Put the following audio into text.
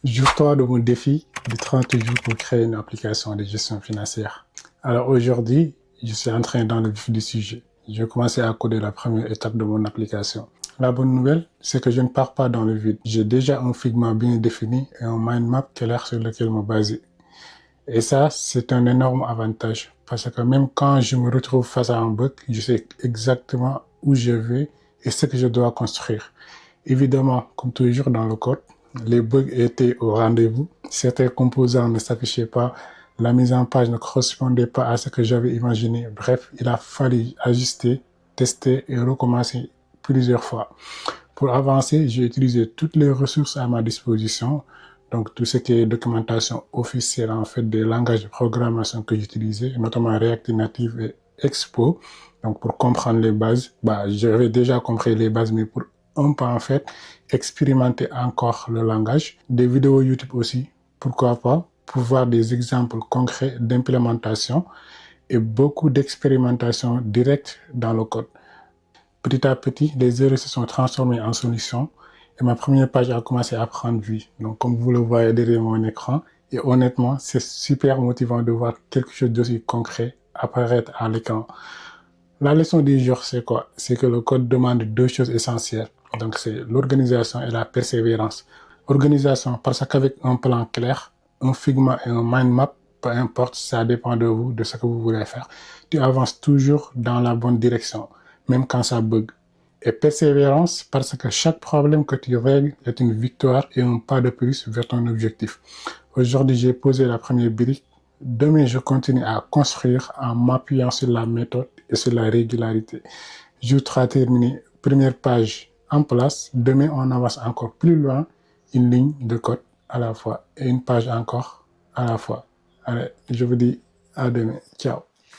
Jour 3 de mon défi de 30 jours pour créer une application de gestion financière. Alors aujourd'hui, je suis en train dans le vif du sujet. Je vais commencer à coder la première étape de mon application. La bonne nouvelle, c'est que je ne pars pas dans le vide. J'ai déjà un Figma bien défini et un mind map clair sur lequel me baser. Et ça, c'est un énorme avantage parce que même quand je me retrouve face à un bug, je sais exactement où je vais et ce que je dois construire. Évidemment, comme toujours dans le code, les bugs étaient au rendez-vous. Certains composants ne s'affichaient pas, la mise en page ne correspondait pas à ce que j'avais imaginé. Bref, il a fallu ajuster, tester et recommencer plusieurs fois. Pour avancer, j'ai utilisé toutes les ressources à ma disposition. Donc, tout ce qui est documentation officielle, en fait, des langages de programmation que j'utilisais, notamment React Native et Expo. Donc, pour comprendre les bases, j'avais déjà compris les bases, mais pour on peut en fait expérimenter encore le langage, des vidéos YouTube aussi, pourquoi pas, pour voir des exemples concrets d'implémentation et beaucoup d'expérimentation directe dans le code. Petit à petit, les erreurs se sont transformées en solutions et ma première page a commencé à prendre vie. Donc, comme vous le voyez derrière mon écran, et honnêtement, c'est super motivant de voir quelque chose d'aussi concret apparaître à l'écran. La leçon du jour, c'est quoi? C'est que le code demande deux choses essentielles. Donc, c'est l'organisation et la persévérance. Organisation, parce qu'avec un plan clair, un Figma et un mind map, peu importe, ça dépend de vous, de ce que vous voulez faire. Tu avances toujours dans la bonne direction, même quand ça bug. Et persévérance, parce que chaque problème que tu règles est une victoire et un pas de plus vers ton objectif. Aujourd'hui, j'ai posé la première brique. Demain, je continue à construire en m'appuyant sur la méthode et sur la régularité. Jour 3 terminé, première page en place. Demain, on avance encore plus loin, une ligne de code à la fois et une page encore à la fois. Allez, je vous dis à demain. Ciao.